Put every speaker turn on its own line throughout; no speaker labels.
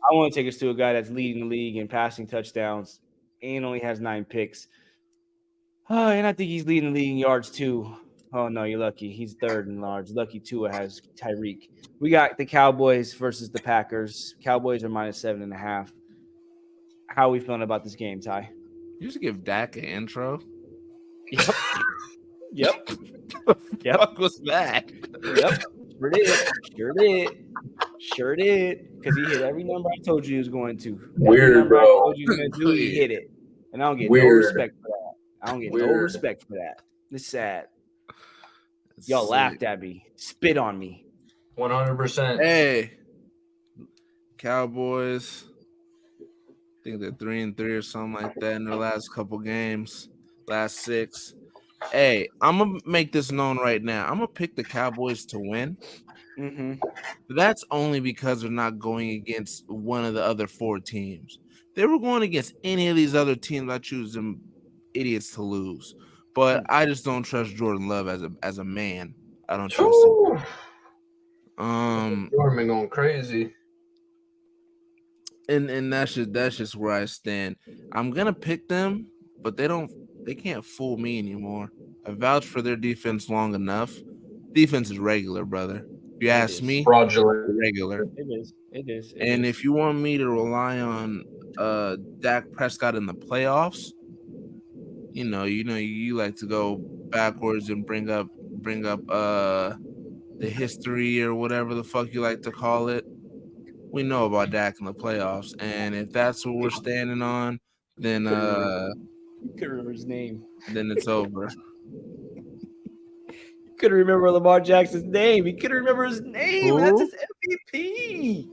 I want to take us to a guy that's leading the league in passing touchdowns and only has 9 picks. Oh, and I think he's leading the league in yards too. Oh no, you're lucky. He's third in yards. Lucky Tua has Tyreek. We got the Cowboys versus the Packers. Cowboys are -7.5. How are we feeling about this game, Ty?
You should give Dak an intro.
Yep. Yep. Yep.
What was that?
Yep. Sure did. Sure did. Sure did. Because he hit every number I told you he was going to. Every
Weird,
number I
bro.
told you he was going to do, he hit it. And I don't get no
Weird.
respect for that. I don't get no
Weird.
respect for that. It's sad. Y'all laughed at me. Spit on me.
100%.
Hey, Cowboys. I think they're 3-3 or something like that in their last couple games, last 6. Hey, I'm gonna make this known right now. I'm gonna pick the Cowboys to win.
Mm-hmm.
That's only because they're not going against one of the other 4 teams. If they were going against any of these other teams, I choose them idiots to lose. But I just don't trust Jordan Love as a man. I don't trust him.
Jordan been going crazy.
And that's just where I stand. I'm gonna pick them, but they can't fool me anymore. I vouched for their defense long enough. Defense is regular, brother. If you ask me,
fraudulent.
Regular.
It is.
If you want me to rely on Dak Prescott in the playoffs, you like to go backwards and bring up the history or whatever the fuck you like to call it. We know about Dak in the playoffs, and if that's what we're standing on, then
you couldn't remember his name.
Then it's over.
Couldn't remember Lamar Jackson's name. He couldn't remember his name.
Who?
That's his MVP.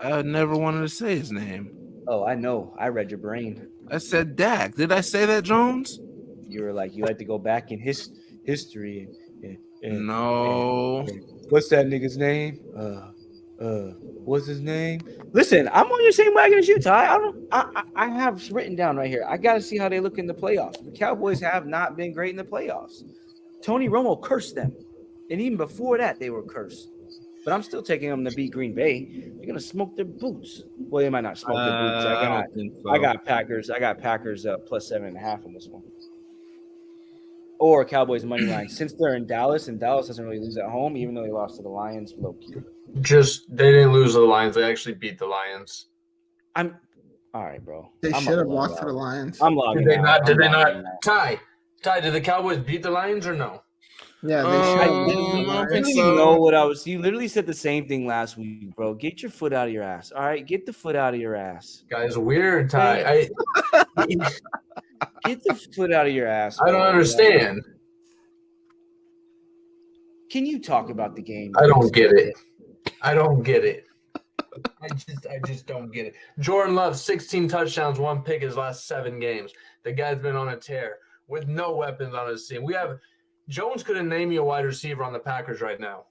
I never wanted to say his name.
Oh, I know. I read your brain.
I said Dak. Did I say that, Jones?
You were like, you like to go back in history.
No.
What's that nigga's name? What's his name? Listen, I'm on your same wagon as you, Ty. I have written down right here. I got to see how they look in the playoffs. The Cowboys have not been great in the playoffs. Tony Romo cursed them, and even before that, they were cursed. But I'm still taking them to beat Green Bay. They're gonna smoke their boots. Well, they might not smoke their boots. I got Packers. I got Packers plus 7.5 on this one. Or Cowboys money line. Since they're in Dallas, and Dallas doesn't really lose at home, even though they lost to the Lions low key.
They didn't lose to the Lions. They actually beat the Lions.
All right, bro.
They should have lost to the Lions.
I'm logging.
Did they not? Did they not? Ty, did the Cowboys beat the Lions or no?
Yeah, they should.
I didn't even know what I was. You literally said the same thing last week, bro. Get your foot out of your ass. All right, get the foot out of your ass.
Guy's weird, Ty.
Get the foot out of your ass. Bro.
I don't understand.
Can you talk about the game?
I don't get it. I don't get it. I just don't get it. Jordan Love, 16 touchdowns, 1 pick his last 7 games. The guy's been on a tear with no weapons on his team. Jones couldn't name you a wide receiver on the Packers right now.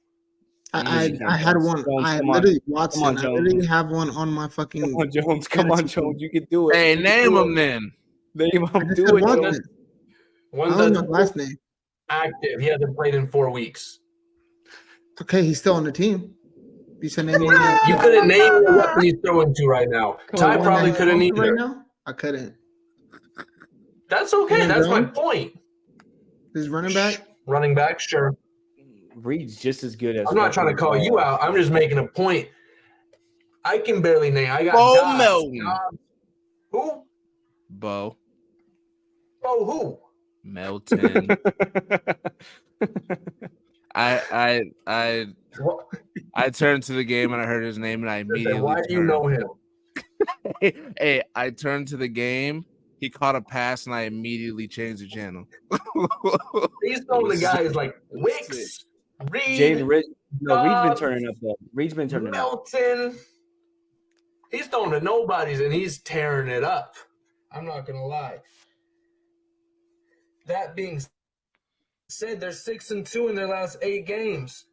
I had one. I literally Watson. I literally have one on my fucking.
Come on, Jones. Come on, Jones. You can do it.
Hey, name him then.
Name him. Do it. Jones.
I don't know his last name.
Active. He hasn't played in 4 weeks.
Okay, he's still on the team. You said name.
You couldn't name the weapon he's throwing to right now. Ty probably couldn't either.
Right now, I couldn't.
That's okay. That's my point.
Is running back?
Running back, sure.
Reed's just as good as.
I'm not trying to call you out. I'm just making a point. I can barely name. I got
Bo Melton.
Who?
Bo.
Bo who?
Melton. I turned to the game and I heard his name and I immediately.
Why do you know him?
Hey, I turned to the game. He caught a pass and I immediately changed the channel.
These some of the guys like Wicks,
Reed's been turning up though. Reed's been turning
Melton. Up. He's throwing to nobodies and he's tearing it up. I'm not gonna lie. That being said, they're 6-2 in their last 8 games.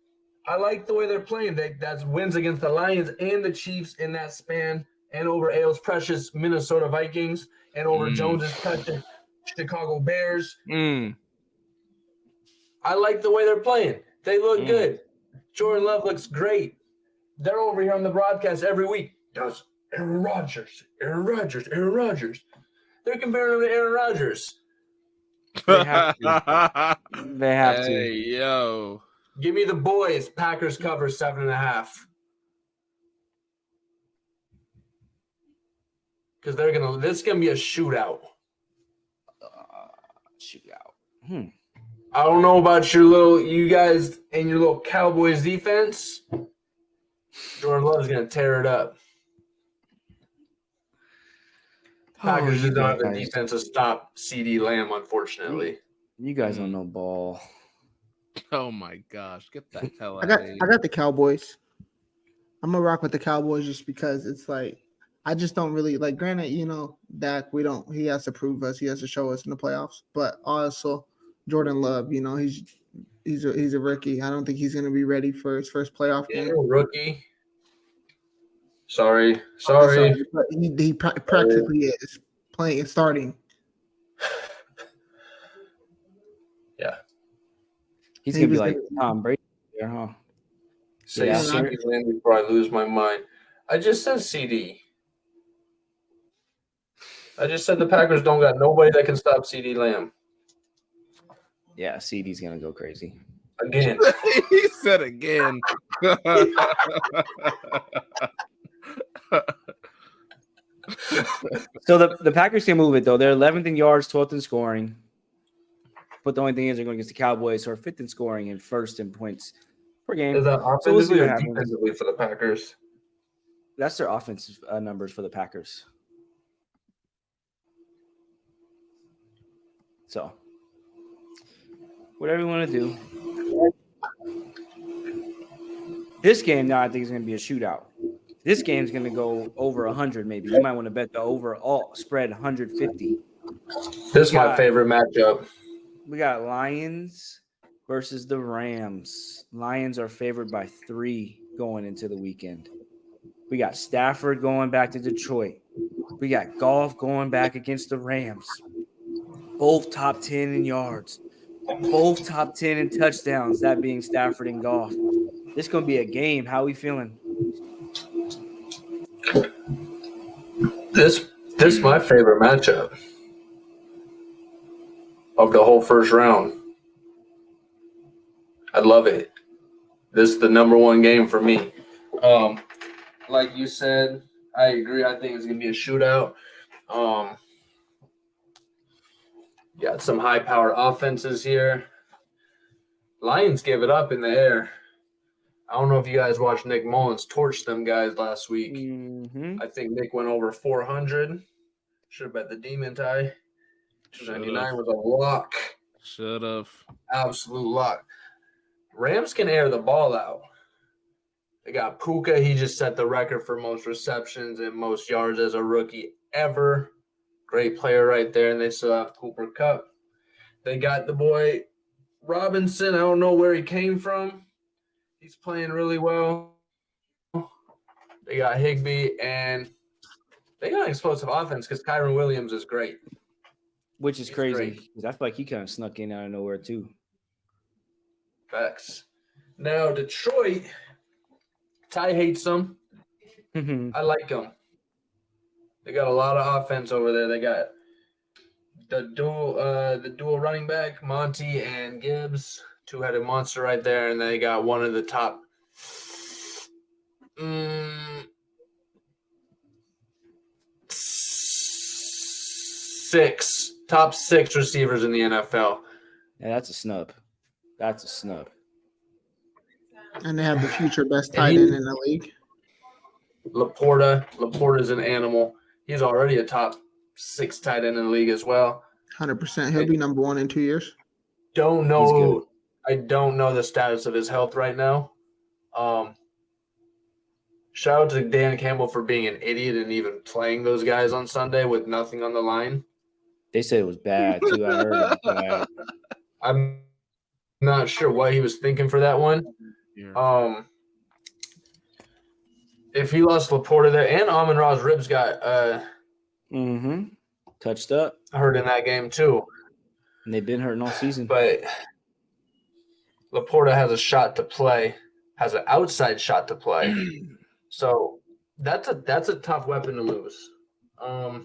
I like the way they're playing. That's wins against the Lions and the Chiefs in that span, and over Ale's precious Minnesota Vikings, and over Jones's precious Chicago Bears. I like the way they're playing. They look good. Jordan Love looks great. They're over here on the broadcast every week. does Aaron Rodgers. They're comparing him to Aaron Rodgers.
They have to. They have
Hey, yo.
Give me the boys. Packers cover 7.5. Because this is gonna be a shootout.
Shootout.
I don't know about you guys and your little Cowboys defense. Jordan Love's gonna tear it up. Packers just don't have the defense to stop CD Lamb, unfortunately.
You guys don't know ball.
Oh my gosh, get the hell out
I
of here.
got the Cowboys. I'm gonna rock with the Cowboys just because it's like I just don't really like. Granted, Dak, he has to prove us, he has to show us in the playoffs. But also, Jordan Love, he's a rookie. I don't think he's gonna be ready for his first playoff game.
Rookie. Sorry.
But he practically is playing and starting.
Yeah.
He's gonna be like Tom Brady there, huh?
Say CD Lamb before I lose my mind. I just said CD. I just said the Packers don't got nobody that can stop CD Lamb.
Yeah, CD's gonna go crazy.
Again.
He said again.
So the Packers can move it though. They're 11th in yards, 12th in scoring. But the only thing is they're going against the Cowboys, who are 5th in scoring and 1st in points per game.
Is that offensively or defensively for the Packers?
That's their offensive numbers for the Packers. So, whatever you want to do. This game now I think is going to be a shootout. This game's going to go over 100 maybe. You might want to bet the overall spread 150.
This is my favorite matchup.
We got Lions versus the Rams. Lions are favored by 3 going into the weekend. We got Stafford going back to Detroit. We got Goff going back against the Rams. Both top 10 in yards. Both top 10 in touchdowns, that being Stafford and Goff. This is going to be a game. How are we feeling?
This is my favorite matchup of the whole first round. I love it. This is the number one game for me. Like you said, I agree. I think it's going to be a shootout. Got some high-powered offenses here. Lions give it up in the air. I don't know if you guys watched Nick Mullins torch them guys last week.
Mm-hmm.
I think Nick went over 400. Should have bet the demon tie. 299 was a lock.
Should have.
Absolute lock. Rams can air the ball out. They got Puka. He just set the record for most receptions and most yards as a rookie ever. Great player right there. And they still have Cooper Kupp. They got the boy Robinson. I don't know where he came from. He's playing really well. They got Higbee, and they got an explosive offense because Kyron Williams is great.
Which is crazy because I feel like he kind of snuck in out of nowhere too.
Facts. Now, Detroit, Ty hates them. I like them. They got a lot of offense over there. They got the dual running back, Monty and Gibbs. Two-headed monster right there, and they got one of the top top six receivers in the NFL.
Yeah, that's a snub. That's a snub.
And they have the future best tight end in the league.
Laporta's an animal. He's already a top 6 tight end in the league as well.
100%. He'll be number 1 in 2 years.
I don't know the status of his health right now. Shout out to Dan Campbell for being an idiot and even playing those guys on Sunday with nothing on the line.
They said it was bad, too. I heard it was bad.
I'm not sure what he was thinking for that one. If he lost Laporta there, and Amon-Ra's ribs got
touched up.
hurt in that game too.
And they've been hurting all season.
But Laporta has a shot to play, has an outside shot to play. So That's a tough weapon to lose. I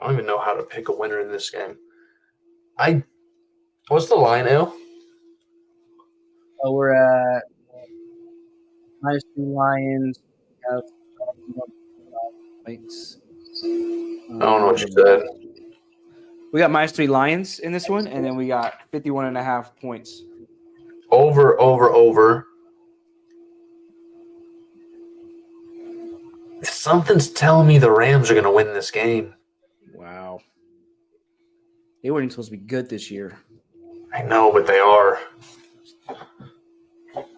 don't even know how to pick a winner in this game. What's the line, Ale?
So we're at minus 2 Lions. We have points.
I don't know what you said.
We got minus 3 Lions in this one, and then we got 51.5 points.
Over. Something's telling me the Rams are going to win this game.
Wow. They weren't even supposed to be good this year.
I know, but they are.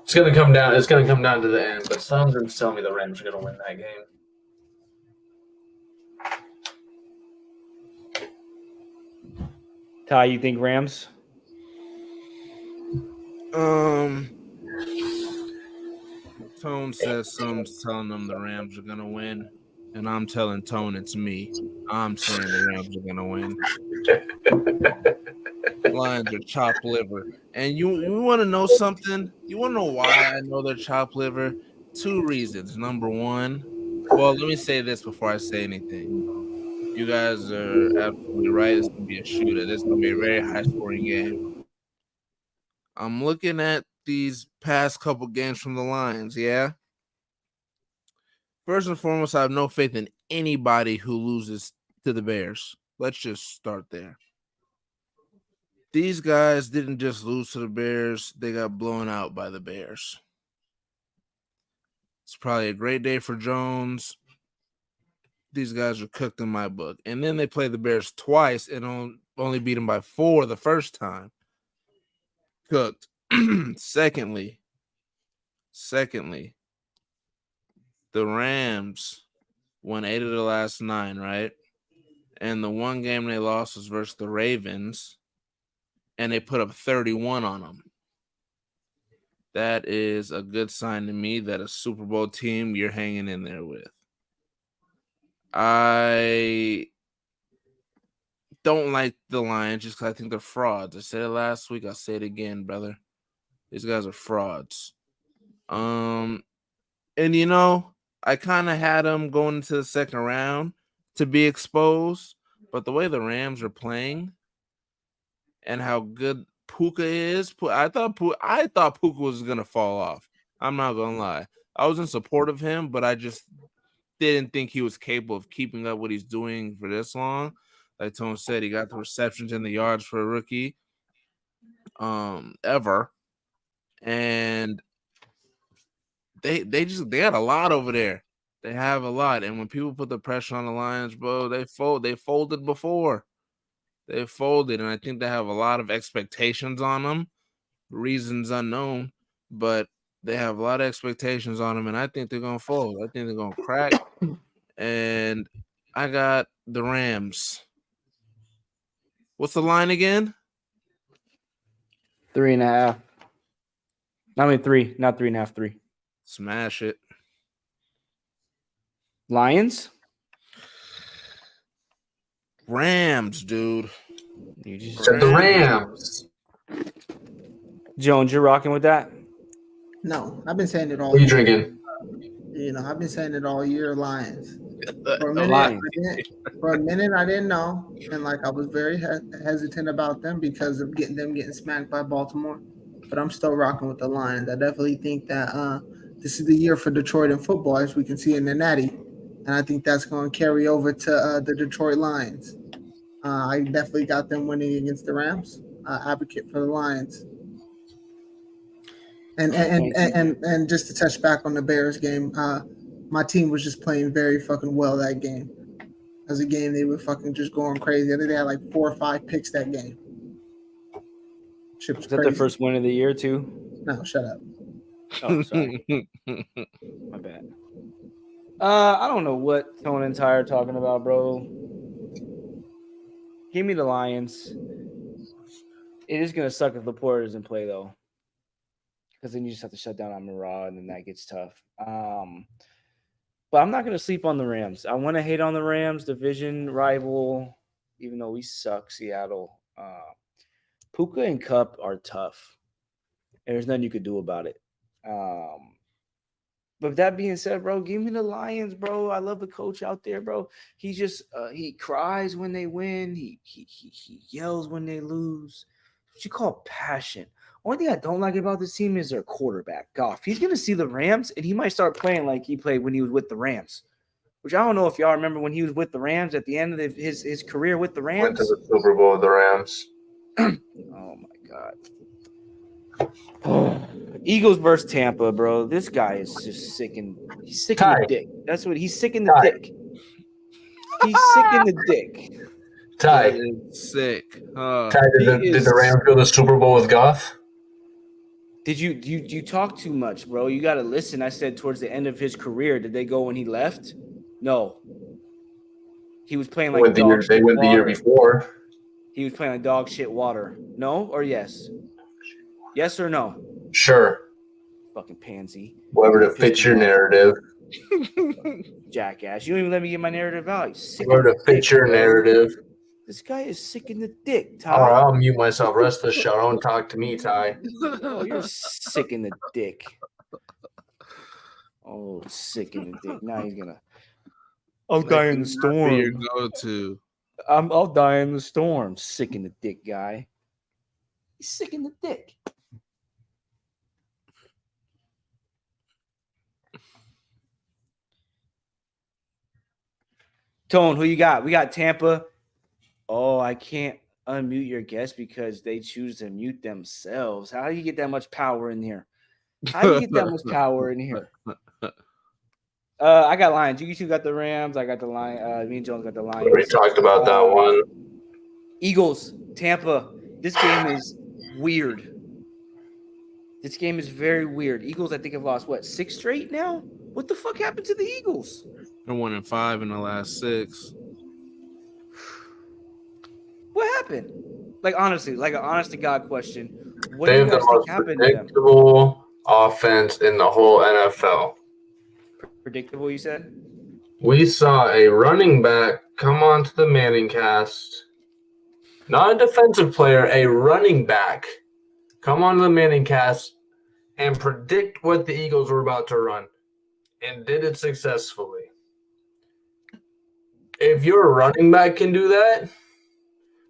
It's going to come down. It's going to come down to the end, but something's telling me the Rams are going to win that game.
Ty, you think Rams?
Tone says someone's telling them the Rams are gonna win, and I'm telling Tone it's me. I'm saying the Rams are gonna win. Lions are chopped liver, and you want to know something? You want to know why I know they're chopped liver? 2 reasons. Number one, well, let me say this before I say anything. You guys are absolutely right. It's gonna be a shooter. This is gonna be a very high scoring game. I'm looking at these past couple games from the Lions, yeah? First and foremost, I have no faith in anybody who loses to the Bears. Let's just start there. These guys didn't just lose to the Bears, they got blown out by the Bears. It's probably a great day for Jones. These guys are cooked in my book. And then they play the Bears twice and only beat them by 4 the first time. Cooked. Secondly, the Rams won 8 of the last 9, right? And the one game they lost was versus the Ravens, and they put up 31 on them. That is a good sign to me that a Super Bowl team you're hanging in there with. I don't like the Lions just because I think they're frauds. I said it last week. I'll say it again, brother. These guys are frauds. And I kind of had them going into the second round to be exposed, but the way the Rams are playing and how good Puka is, I thought Puka was gonna fall off. I'm not gonna lie. I was in support of him, but I just didn't think he was capable of keeping up what he's doing for this long. Like Tone said, he got the receptions and the yards for a rookie, ever, and they got a lot over there. They have a lot, and when people put the pressure on the Lions, bro, they folded before. They folded, and I think they have a lot of expectations on them. Reasons unknown, but they have a lot of expectations on them, and I think they're gonna fold. I think they're gonna crack. And I got the Rams. What's the line again?
3.5. I mean 3, not 3.5. 3.
Smash it.
Lions.
Rams, dude.
You just
Said the Rams.
Jones, you're rocking with that?
No, I've been saying it all.
What are you
year.
drinking?
I've been saying it all year. Lions. For a
Lions.
minute, I didn't know, and I was very hesitant about them because of getting smacked by Baltimore. But I'm still rocking with the Lions. I definitely think that this is the year for Detroit in football, as we can see in the Natty, and I think that's going to carry over to the Detroit Lions. I definitely got them winning against the Rams. Advocate for the Lions. And just to touch back on the Bears game, my team was just playing very fucking well that game. As a game, they were fucking just going crazy. I think they had 4 or 5 picks that game. Shit was
Is that
crazy.
their first win of the year too?
No, shut up.
Oh, sorry. My bad. I don't know what Tone and Ty are talking about, bro. Give me the Lions. It is gonna suck if Laporte doesn't play though, because then you just have to shut down Amon-Ra, and then that gets tough. But I'm not gonna sleep on the Rams. I want to hate on the Rams, division rival, even though we suck, Seattle. Puka and Cup are tough, and there's nothing you could do about it. But that being said, bro, give me the Lions, bro. I love the coach out there, bro. He just he cries when they win. He yells when they lose. What you call passion. Only thing I don't like about this team is their quarterback, Goff. He's gonna see the Rams and he might start playing like he played when he was with the Rams. Which I don't know if y'all remember when he was with the Rams at the end of his career with the Rams.
Went to the Super Bowl with the Rams.
Oh my god. Eagles versus Tampa, bro. This guy is just sick and he's sick in the dick. That's what he's sick in the dick. He's sick in the dick.
Ty,
That is sick.
Ty, did the Rams go to the Super Bowl with Goff?
Did you talk too much, bro? You got to listen. I said towards the end of his career, did they go when he left? No. He was playing like
They went the year before.
He was playing like dog shit water. No or yes? Yes or no?
Sure.
Fucking pansy.
Whatever to fit your narrative.
Jackass. You don't even let me get my narrative out.
Whatever to fit your narrative.
This guy is sick in the dick, Ty.
All right, I'll mute myself. Rest of the show. Don't talk to me, Ty.
Oh, you're sick in the dick. Oh, sick in the dick. Now he's gonna. I'll die in the storm.
Your go-to.
I'll die in the storm. Sick in the dick, guy. He's sick in the dick. Tone, who you got? We got Tampa. Oh, I can't unmute your guest because they choose to mute themselves. How do you get that much power in here? How do you get that much power in here? I got Lions. You two got the Rams. I got the Lions. Me and Jones got the Lions.
We already talked about that one.
Eagles, Tampa. This game is weird. This game is very weird. Eagles, I think, have lost, 6 straight now? What the fuck happened to the Eagles?
They're 1-5 in the last 6.
What happened? Like, honestly, like an honest-to-God question. What
They
do you
have the
guys think
most
happened to them?
predictable offense in the whole NFL.
Predictable, you said?
We saw a running back come onto the Manning cast. Not a defensive player, a running back come onto the Manning cast and predict what the Eagles were about to run, and did it successfully. If your running back can do that,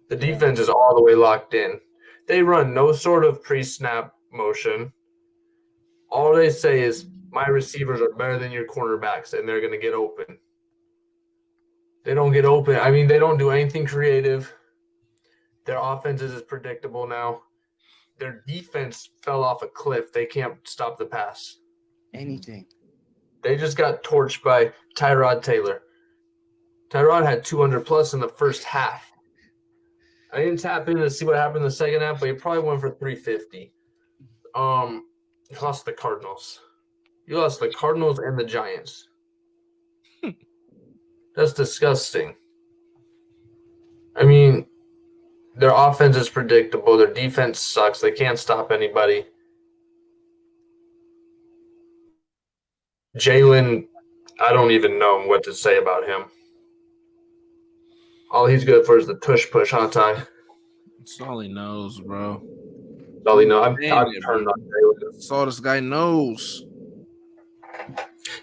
the defense is all the way locked in. They run no sort of pre-snap motion. All they say is, my receivers are better than your cornerbacks, and they're going to get open. They don't get open. I mean, they don't do anything creative. Their offense is predictable now. Their defense fell off a cliff. They can't stop the pass.
Anything.
They just got torched by Tyrod Taylor. Tyrod had 200+ in the first half. I didn't tap in to see what happened in the second half, but he probably went for 350. He lost the Cardinals. You lost the Cardinals and the Giants. That's disgusting. I mean, their offense is predictable. Their defense sucks. They can't stop anybody. Jalen, I don't even know what to say about him. All he's good for is the tush push, huh, Ty?
That's all he knows, bro.
That's all he knows. I'm
Damn it,
turned
bro.
on Jalen.
That's all this guy knows.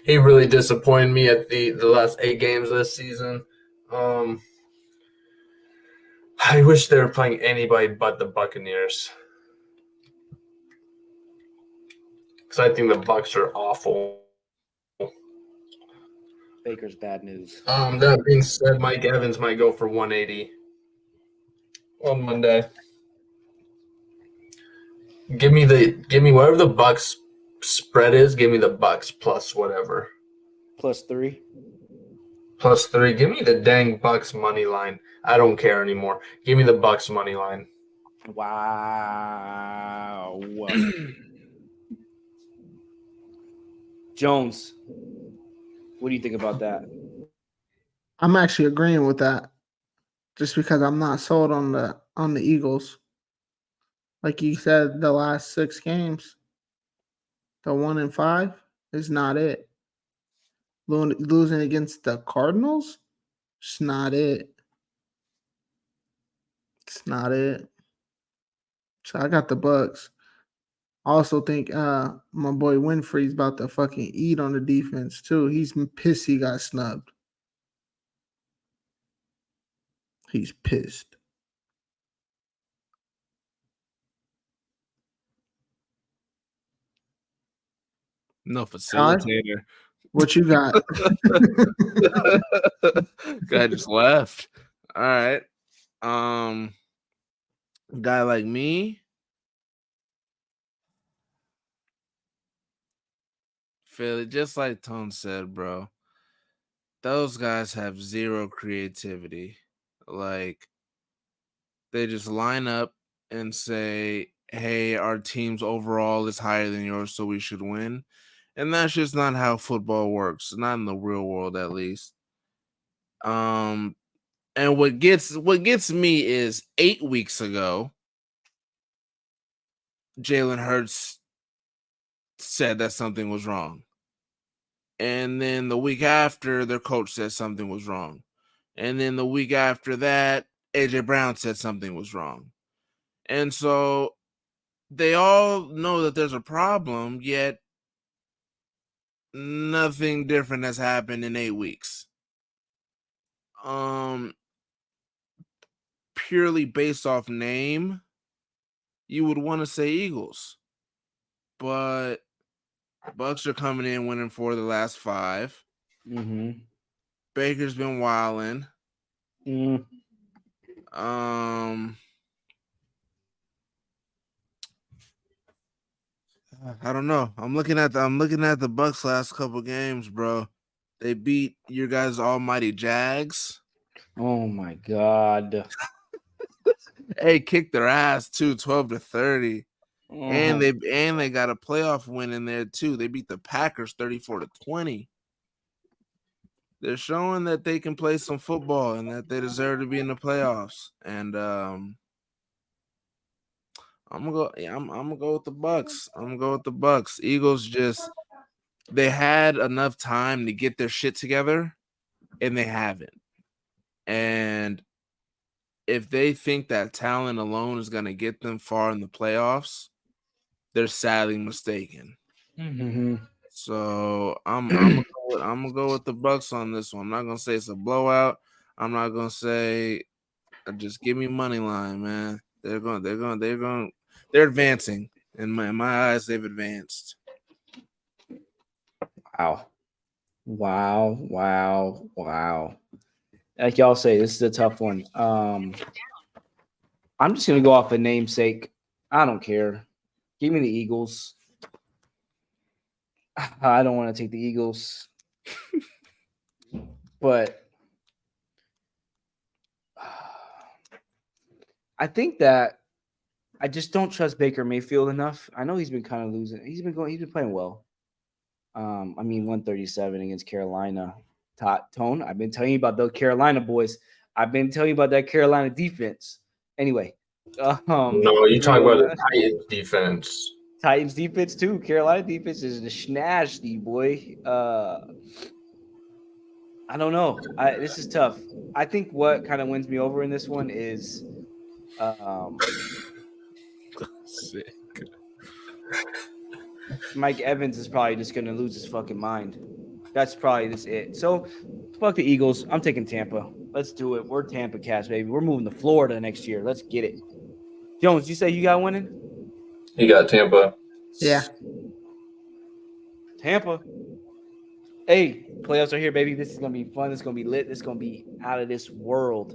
He really disappointed me at the last 8 games this season. I wish they were playing anybody but the Buccaneers. Because I think the Bucs are awful.
Baker's bad news.
That being said, Mike Evans might go for 180 on Monday. Give me whatever the Bucs spread is. Give me the Bucs plus whatever.
+3.
+3. Give me the dang Bucs money line. I don't care anymore. Give me the Bucs money line.
Wow. Jones, what do you think about that?
I'm actually agreeing with that, just because I'm not sold on the Eagles. Like you said, the last 6 games, the 1-5 is not it. Losing against the Cardinals, it's not it. It's not it. So I got the Bucs. I also think my boy Winfrey's about to fucking eat on the defense too. He's pissed he got snubbed. He's pissed.
No facilitator.
What you got?
Guy just left. All right. Guy like me. Philly, just like Tone said, bro. Those guys have zero creativity. Like, they just line up and say, hey, our team's overall is higher than yours, so we should win. And that's just not how football works, not in the real world at least. And what gets me is 8 weeks ago, Jalen Hurts said that something was wrong. And then the week after, their coach said something was wrong. And then the week after that, AJ Brown said something was wrong. And so they all know that there's a problem, yet nothing different has happened in 8 weeks. Purely based off name, you would want to say Eagles. But Bucks are coming in winning 4 of the last 5.
Mm-hmm.
Baker's been wilding. I don't know. I'm looking at the Bucks last couple games, bro. They beat your guys' almighty Jags.
Oh my god.
Hey, kicked their ass too, 12-30. And they got a playoff win in there too. They beat the Packers 34-20. They're showing that they can play some football and that they deserve to be in the playoffs. And I'm gonna go. Yeah, I'm gonna go with the Bucks. I'm gonna go with the Bucks. Eagles they had enough time to get their shit together, and they haven't. And if they think that talent alone is gonna get them far in the playoffs, they're sadly mistaken.
Mm-hmm.
So I'm gonna go with the Bucks on this one. I'm not gonna say it's a blowout. I'm not gonna say just give me money line, man. They're advancing. In my eyes, they've advanced.
Wow. Like y'all say, this is a tough one. I'm just gonna go off a namesake. I don't care. Give me the Eagles. I don't want to take the Eagles, but I think that I just don't trust Baker Mayfield enough. I know he's been kind of losing. He's been playing well. 137 against Carolina. Tone, I've been telling you about those Carolina boys. I've been telling you about that Carolina defense. Anyway,
No, you talking about the Titans defense.
Titans defense too. Carolina defense is the snazzy boy. I don't know. This is tough. I think what kind of wins me over in this one is
Sick.
Mike Evans is probably just going to lose his fucking mind. That's probably just it. So, fuck the Eagles. I'm taking Tampa. Let's do it. We're Tampa Cats, baby. We're moving to Florida next year. Let's get it. Jones, you say you got winning?
You got Tampa.
Yeah.
Tampa. Hey, playoffs are here, baby. This is going to be fun. This is going to be lit. This is going to be out of this world.